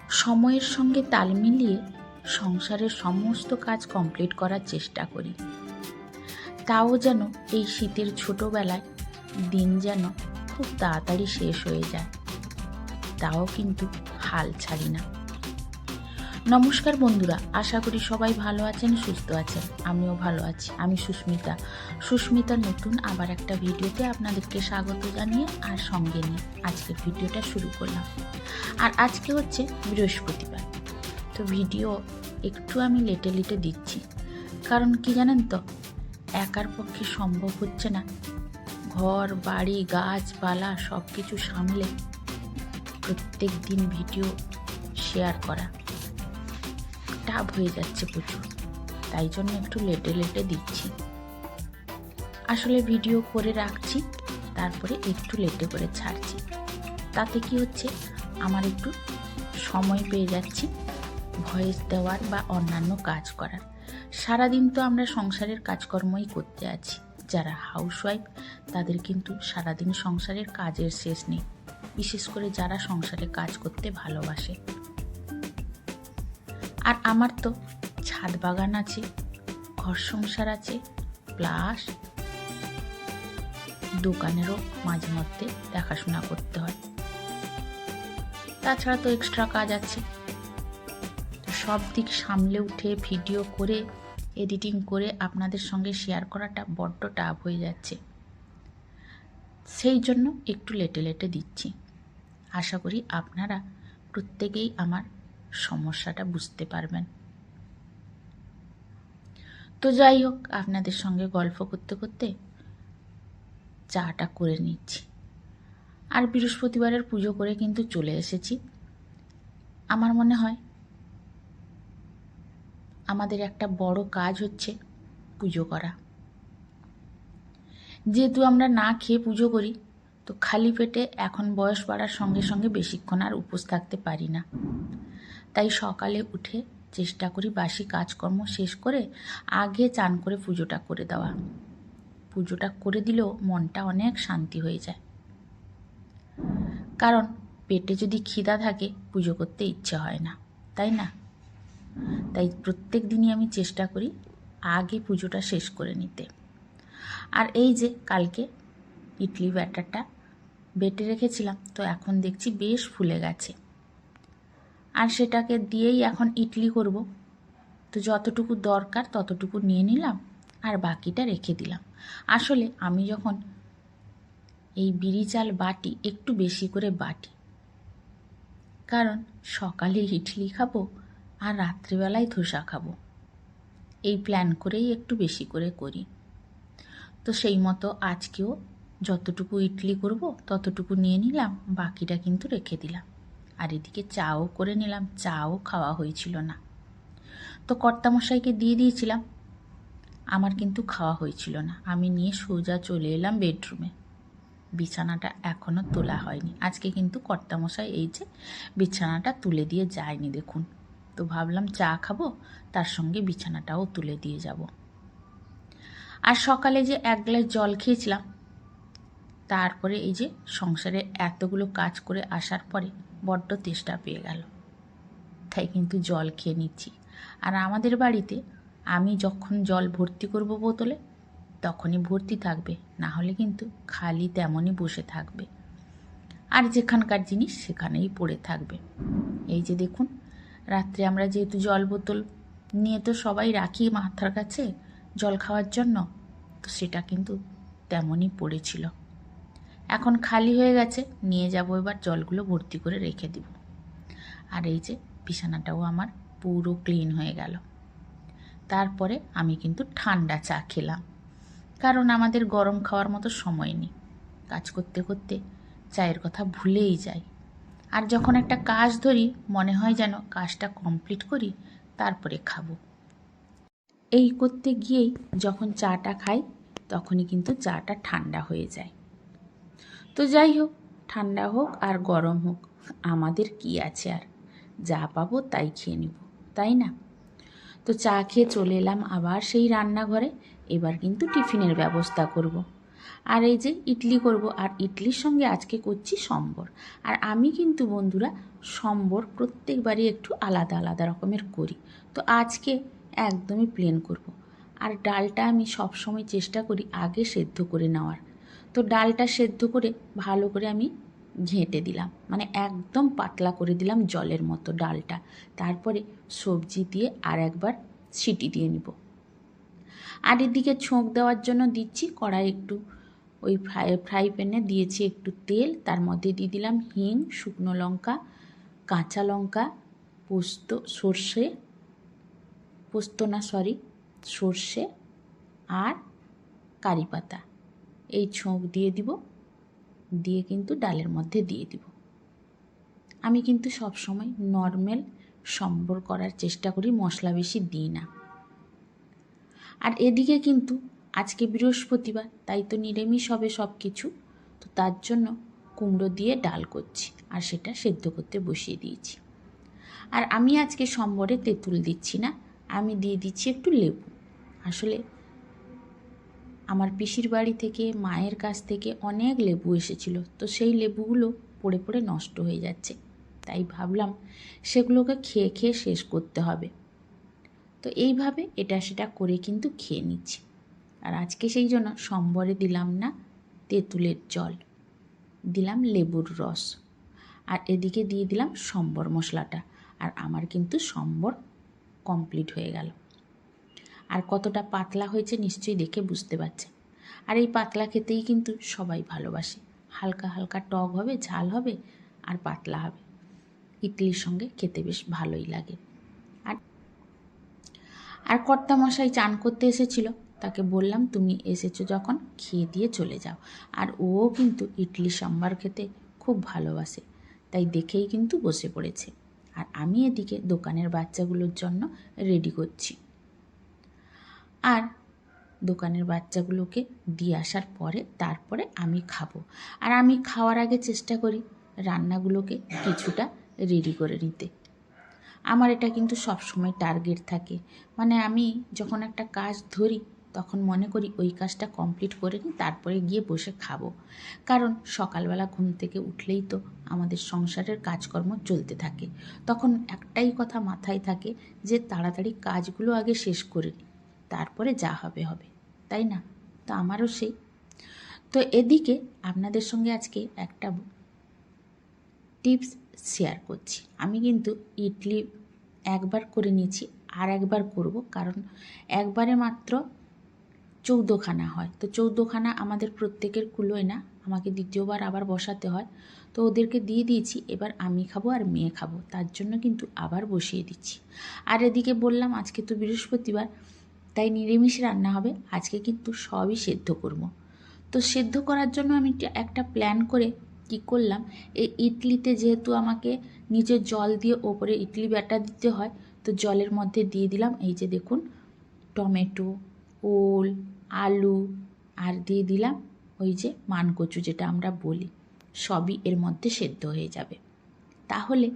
সময়ের সঙ্গে তাল মিলিয়ে সংসারের সমস্ত কাজ কমপ্লিট করার চেষ্টা করি। তাও যেন এই শীতের ছোটবেলায় দিন যেন খুব তাড়াতাড়ি শেষ হয়ে যায়, তাও কিন্তু হাল ছাড়ি না। নমস্কার বন্ধুরা, আশা করি সবাই ভালো আছেন, সুস্থ আছেন। আমিও ভালো আছি। আমি সুস্মিতার নতুন আবার একটা ভিডিওতে আপনাদেরকে স্বাগত জানিয়ে আর সঙ্গে নিয়ে আজকের ভিডিওটা শুরু করলাম। আর আজকে হচ্ছে বৃহস্পতিবার, তো ভিডিও একটু আমি লেটে দিচ্ছি, কারণ কি জানেন তো, একার পক্ষে সম্ভব হচ্ছে না ঘর বাড়ি গাছপালা সব কিছু সামলে প্রত্যেক দিন ভিডিও শেয়ার করা টাফ হয়ে যাচ্ছে প্রচুর, তাই জন্য একটু লেটে দিচ্ছি। আসলে ভিডিও করে রাখছি, তারপরে একটু লেটে করে ছাড়ছি। তাতে কি হচ্ছে, আমার একটু সময় পেয়ে যাচ্ছি ভয়েস দেওয়ার বা অন্যান্য কাজ করার। সারাদিন তো আমরা সংসারের কাজকর্মই করতে আছি। যারা হাউসওয়াইফ তাদের কিন্তু সারাদিন সংসারের কাজের শেষ নেই, বিশেষ করে যারা সংসারে কাজ করতে ভালোবাসে। আর আমার তো ছাদ বাগান আছে, ঘর সংসার আছে, প্লাস দোকানেরও মাঝে মধ্যে দেখাশোনা করতে হয়। তাছাড়া তো এক্সট্রা কাজ আছে। সব দিক সামলে উঠে ভিডিও করে এডিটিং করে আপনাদের সঙ্গে শেয়ার করাটা বড্ড টাফ হয়ে যাচ্ছে, সেই জন্য একটু লেটে দিচ্ছি। আশা করি আপনারা প্রত্যেকেই আমার সমস্যাটা বুঝতে পারবেন। তো যাই হোক, আপনাদের সঙ্গে গল্প করতে করতে চাটা করে নিচ্ছি। আর বৃহস্পতিবারের পুজো করে কিন্তু চলে এসেছি। আমার মনে হয় আমাদের একটা বড় কাজ হচ্ছে পুজো করা। যেহেতু আমরা না খেয়ে পুজো করি, তো খালি পেটে এখন বয়স বাড়ার সঙ্গে সঙ্গে বেশিক্ষণ আর উপোস থাকতে পারি না। তাই সকালে উঠে চেষ্টা করি বাসি কাজকর্ম শেষ করে আগে চান করে পুজোটা করে দেওয়া। পুজোটা করে দিলেও মনটা অনেক শান্তি হয়ে যায়, কারণ পেটে যদি খিদা থাকে পুজো করতে ইচ্ছে হয় না, তাই না? তাই প্রত্যেক দিনই আমি চেষ্টা করি আগে পুজোটা শেষ করে নিতে। আর এই যে কালকে ইডলি ব্যাটারটা বেটে রেখেছিলাম, তো এখন দেখছি বেশ ফুলে গেছে। আর সেটাকে দিয়েই এখন ইডলি করব। তো যতটুকু দরকার ততটুকু নিয়ে নিলাম, আর বাকিটা রেখে দিলাম। আসলে আমি যখন এই বিড়ি চাল বাটি, একটু বেশি করে বাটি, কারণ সকালে ইডলি খাবো আর রাত্রিবেলায় ধোসা খাবো, এই প্ল্যান করেই একটু বেশি করে করি। তো সেই মতো আজকেও যতটুকু ইডলি করব ততটুকু নিয়ে নিলাম, বাকিটা কিন্তু রেখে দিলাম। আর এদিকে চাও করে নিলাম, চাও খাওয়া হয়েছিল না, তো কর্তামশাইকে দিয়ে দিয়েছিলাম, আমার কিন্তু খাওয়া হয়েছিল না। আমি নিয়ে সোজা চলে এলাম বেডরুমে। বিছানাটা এখনও তোলা হয়নি। আজকে কিন্তু কর্তামশাই এই যে বিছানাটা তুলে দিয়ে যায়নি, দেখুন। তো ভাবলাম চা খাবো, তার সঙ্গে বিছানাটাও তুলে দিয়ে যাব। আর সকালে যে এক গ্লাস জল খেয়েছিলাম, তারপরে এই যে সংসারে এতগুলো কাজ করে আসার পরে বড্ড তেষ্টা পেয়ে গেল, তাই কিন্তু জল খেয়ে নিচ্ছি। আর আমাদের বাড়িতে আমি যখন জল ভর্তি করব বোতলে, তখনই ভর্তি থাকবে, না হলে কিন্তু খালি তেমনই বসে থাকবে, আর যেখানকার জিনিস সেখানেই পড়ে থাকবে। এই যে দেখুন, রাত্রে আমরা যেহেতু জল বোতল নিয়ে তো সবাই রাখি মাথার কাছে জল খাওয়ার জন্য, তো সেটা কিন্তু তেমনই পড়েছিল। এখন খালি হয়ে গেছে, নিয়ে যাব এবার জলগুলো ভর্তি করে রেখে দিব। আর এই যে বিছানাটাও আমার পুরো ক্লিন হয়ে গেল। তারপরে আমি কিন্তু ঠান্ডা চা খেলাম, কারণ আমাদের গরম খাওয়ার মতো সময় নেই। কাজ করতে করতে চায়ের কথা ভুলেই যাই। আর যখন একটা কাজ ধরি মনে হয় যেন কাজটা কমপ্লিট করি তারপরে খাবো। এই করতে গিয়েই যখন চাটা খাই, তখনই কিন্তু চাটা ঠান্ডা হয়ে যায়। তো যাই হোক, ঠান্ডা হোক আর গরম হোক, আমাদের কি আছে, আর যা পাবো তাই খেয়ে নিব, তাই না? তো চা খেয়ে চলে এলাম আবার সেই রান্নাঘরে। এবার কিন্তু টিফিনের ব্যবস্থা করব। আর এই যে ইডলি করব, আর ইডলির সঙ্গে আজকে করছি সম্বর। আর আমি কিন্তু বন্ধুরা সম্বর প্রত্যেকবারই একটু আলাদা আলাদা রকমের করি, তো আজকে একদমই প্লেন করব। আর ডালটা আমি সবসময় চেষ্টা করি আগে সেদ্ধ করে নেওয়ার। তো ডালটা সেদ্ধ করে ভালো করে আমি ঘেঁটে দিলাম, মানে একদম পাতলা করে দিলাম জলের মতো ডালটা। তারপরে সবজি দিয়ে আর একবার সিটি দিয়ে নিব। আর এদিকে ছোঁক দেওয়ার জন্য দিচ্ছি কড়াই একটু, ওই ফ্রাই প্যানে দিয়েছি একটু তেল, তার মধ্যে দিয়ে দিলাম হিং, শুকনো লঙ্কা, কাঁচা লঙ্কা, সর্ষে আর কারি পাতা, এই ছোঁক দিয়ে দিব। দিয়ে কিন্তু ডালের মধ্যে দিয়ে দিব। আমি কিন্তু সবসময় নর্মাল সম্বর করার চেষ্টা করি, মশলা বেশি দিই না। আর এদিকে কিন্তু আজকে বৃহস্পতিবার, তাই তো নিরামিষ হবে সব কিছু, তো তার জন্য কুমড়ো দিয়ে ডাল করছি আর সেটা সেদ্ধ করতে বসিয়ে দিয়েছি। আর আমি আজকে সম্বরে তেঁতুল দিচ্ছি না, আমি দিয়ে দিচ্ছি একটু লেবু। আসলে আমার পিসির বাড়ি থেকে, মায়ের কাছ থেকে অনেক লেবু এসেছিল, তো সেই লেবুগুলো পড়ে পড়ে নষ্ট হয়ে যাচ্ছে, তাই ভাবলাম সেগুলোকে খেয়ে খেয়ে শেষ করতে হবে। তো এইভাবে এটা সেটা করে কিন্তু খেয়ে নিচ্ছি। আর আজকে সেই জন্য সম্বরে দিলাম না তেঁতুলের জল, দিলাম লেবুর রস, আর এদিকে দিয়ে দিলাম সম্বর মশলাটা। আর আমার কিন্তু সম্বর কমপ্লিট হয়ে গেল। আর কতটা পাতলা হয়েছে নিশ্চয়ই দেখে বুঝতে পারছেন। আর এই পাতলা খেতেই কিন্তু সবাই ভালোবাসে, হালকা হালকা টক হবে, ঝাল হবে আর পাতলা হবে, ইডলির সঙ্গে খেতে বেশ ভালোই লাগে। আর কর্তামশাই চান করতে এসেছিল, তাকে বললাম তুমি এসেছো যখন খেয়ে দিয়ে চলে যাও। আর ও কিন্তু ইডলি সাম্বার খেতে খুব ভালোবাসে, তাই দেখেই কিন্তু বসে পড়েছে। আর আমি এদিকে দোকানের বাচ্চাগুলোর জন্য রেডি করছি। আর দোকানের বাচ্চাগুলোকে দিয়ে আসার পরে তারপরে আমি খাবো। আর আমি খাওয়ার আগে চেষ্টা করি রান্নাগুলোকে কিছুটা রেডি করে নিতে। আমার এটা কিন্তু সবসময় টার্গেট থাকে, মানে আমি যখন একটা কাজ ধরি তখন মনে করি ওই কাজটা কমপ্লিট করে নিই, তারপরে গিয়ে বসে খাবো। কারণ সকালবেলা ঘুম থেকে উঠলেই তো আমাদের সংসারের কাজকর্ম চলতে থাকে, তখন একটাই কথা মাথায় থাকে যে তাড়াতাড়ি কাজগুলো আগে শেষ করে নিই, তারপরে যা হবে হবে, তাই না? তো আমারও সেই। তো এদিকে আপনাদের সঙ্গে আজকে একটা টিপস শেয়ার করছি। আমি কিন্তু ইডলি একবার করে নিয়েছি, আর একবার করব, কারণ একবারে মাত্র 14খানা হয়, তো 14খানা আমাদের প্রত্যেকের কুলোয় না, আমাকে দ্বিতীয়বার আবার বসাতে হয়। তো ওদেরকে দিয়ে দিয়েছি, এবার আমি খাবো আর মেয়ে খাবো, তার জন্য কিন্তু আবার বসিয়ে দিচ্ছি। আর এদিকে বললাম আজকে তো বৃহস্পতিবার, তাই নিরামিষ রান্না হবে, আজকে কিন্তু সবই সেদ্ধ করব। তো সেদ্ধ করার জন্য আমি একটা প্ল্যান করে কি করলাম, এই ইডলিতে যেহেতু আমাকে নিচে জল দিয়ে ওপরে ইডলি ব্যাটার দিতে হয়, তো জলের মধ্যে দিয়ে দিলাম এই যে দেখুন টমেটো, ওল, আলু, আর দিয়ে দিলাম ওই যে মানকচু যেটা আমরা বলি, সবই এর মধ্যে সেদ্ধ হয়ে যাবে। তাহলে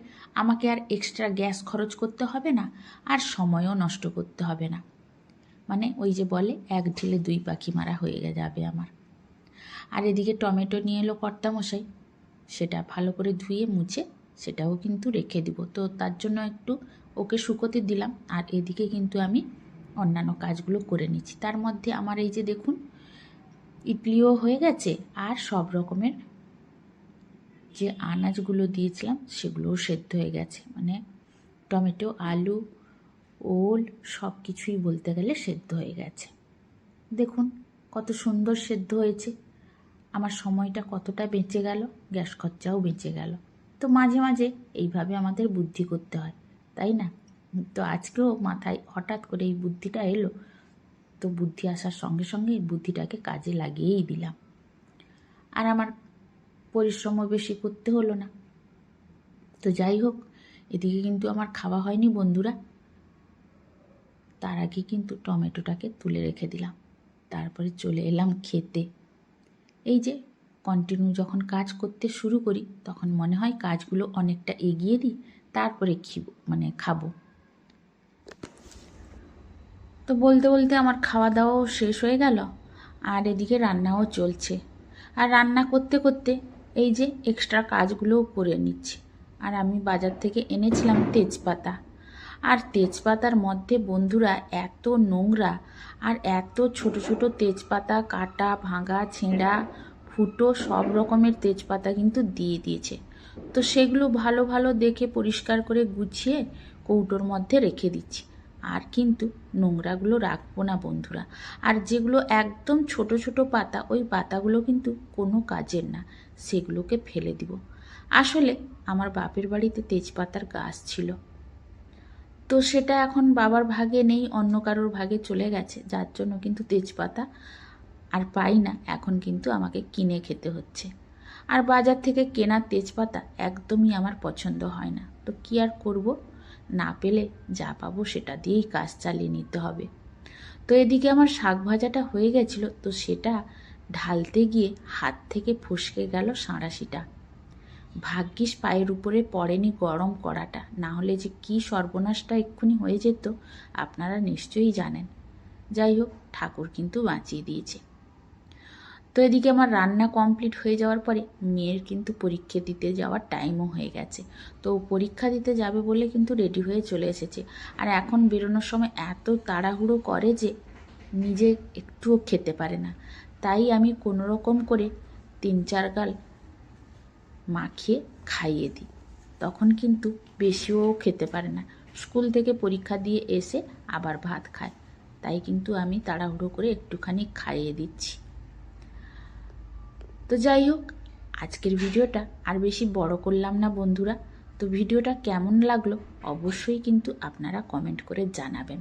আমাকে আর এক্সট্রা গ্যাস খরচ করতে হবে না, আর সময়ও নষ্ট করতে হবে না। মানে ওই যে বলে এক ঢিলে দুই পাখি মারা হয়ে যাবে আমার। আর এদিকে টমেটো নিয়ে এলো কর্তামশাই, সেটা ভালো করে ধুয়ে মুছে সেটাও কিন্তু রেখে দিব, তো তার জন্য একটু ওকে শুকোতে দিলাম। আর এদিকে কিন্তু আমি অন্যান্য কাজগুলো করে নিচ্ছি। তার মধ্যে আমার এই যে দেখুন ইডলিও হয়ে গেছে, আর সব রকমের যে আনাজগুলো দিয়েছিলাম সেগুলোও সেদ্ধ হয়ে গেছে, মানে টমেটো, আলু, ওল সব কিছুই বলতে গেলে সেদ্ধ হয়ে গেছে। দেখুন কত সুন্দর সেদ্ধ হয়েছে, আমার সময়টা কতটা বেঁচে গেল, গ্যাস খরচাও বেঁচে গেল। তো মাঝে মাঝে এইভাবে আমাদের বুদ্ধি করতে হয়, তাই না? তো আজকেও মাথায় হঠাৎ করে এই বুদ্ধিটা এলো, তো বুদ্ধি আসার সঙ্গে সঙ্গে এই বুদ্ধিটাকে কাজে লাগিয়েই দিলাম। আর আমার পরিশ্রমও বেশি করতে হলো না। তো যাই হোক, এদিকে কিন্তু আমার খাওয়া হয়নি বন্ধুরা, তার আগে কিন্তু টমেটোটাকে তুলে রেখে দিলাম, তারপরে চলে এলাম খেতে। এই যে কন্টিনিউ যখন কাজ করতে শুরু করি তখন মনে হয় কাজগুলো অনেকটা এগিয়ে দিই, তারপরে খাবো। তো বলতে বলতে আমার খাওয়া দাওয়াও শেষ হয়ে গেল। আর এদিকে রান্নাও চলছে। আর রান্না করতে করতে এই যে এক্সট্রা কাজগুলোও করে নিচ্ছি। আর আমি বাজার থেকে এনেছিলাম তেজপাতা। আর তেজপাতার মধ্যে বন্ধুরা এত নোংরা, আর এত ছোট ছোট তেজপাতা, কাটা ভাঙা ছেঁড়া ফুটো সব রকমের তেজপাতা কিন্তু দিয়ে দিয়েছে। তো সেগুলো ভালো ভালো দেখে পরিষ্কার করে গুছিয়ে কৌটোর মধ্যে রেখে দিচ্ছি। আর কিন্তু নোংরাগুলো রাখবো না বন্ধুরা। আর যেগুলো একদম ছোট ছোট পাতা, ওই পাতাগুলো কিন্তু কোনো কাজের না, সেগুলোকে ফেলে দিব। আসলে আমার বাপের বাড়িতে তেজপাতার গাছ ছিল, তো সেটা এখন বাবার ভাগে নেই, অন্য কারোর ভাগে চলে গেছে, যার জন্য কিন্তু তেজপাতা আর পাই না। এখন কিন্তু আমাকে কিনে খেতে হচ্ছে। আর বাজার থেকে কেনা তেজপাতা একদমই আমার পছন্দ হয় না। তো কি আর করব, না পেলে যা পাবো সেটা দিয়েই কাজ চালিয়ে নিতে হবে। তো এদিকে আমার শাক ভাজাটা হয়ে গেছিলো, তো সেটা ঢালতে গিয়ে হাত থেকে ফসকে গেল সাঁড়াশিটা। ভাগ্যিস পায়ের উপরে পড়েনি গরম কড়াটা, না হলে যে কি সর্বনাশটা এক্ষুনি হয়ে যেত আপনারা নিশ্চয়ই জানেন। যাই হোক, ঠাকুর কিন্তু বাঁচিয়ে দিয়েছে। তো এদিকে আমার রান্না কমপ্লিট হয়ে যাওয়ার পরে মেয়ের কিন্তু পরীক্ষা দিতে যাওয়ার টাইমও হয়ে গেছে। তো পরীক্ষা দিতে যাবে বলে কিন্তু রেডি হয়ে চলে এসেছে। আর এখন বেরোনোর সময় এত তাড়াহুড়ো করে যে নিজে একটুও খেতে পারে না। তাই আমি কোনো রকম করে 3-4 গাল মাখিয়ে খাইয়ে দিই, তখন কিন্তু বেশিও খেতে পারে না। স্কুল থেকে পরীক্ষা দিয়ে এসে আবার ভাত খায়, তাই কিন্তু আমি তাড়াহুড়ো করে একটুখানি খাইয়ে দিচ্ছি। তো যাই হোক, আজকের ভিডিওটা আর বেশি বড় করলাম না বন্ধুরা। তো ভিডিওটা কেমন লাগলো অবশ্যই কিন্তু আপনারা কমেন্ট করে জানাবেন।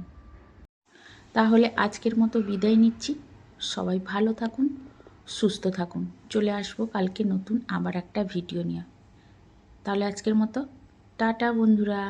তাহলে আজকের মতো বিদায় নিচ্ছি। সবাই ভালো থাকুন, সুস্থ থাকুন। চলে আসবো কালকে নতুন আবার একটা ভিডিও নিয়ে। তাহলে আজকের মতো টাটা বন্ধুরা।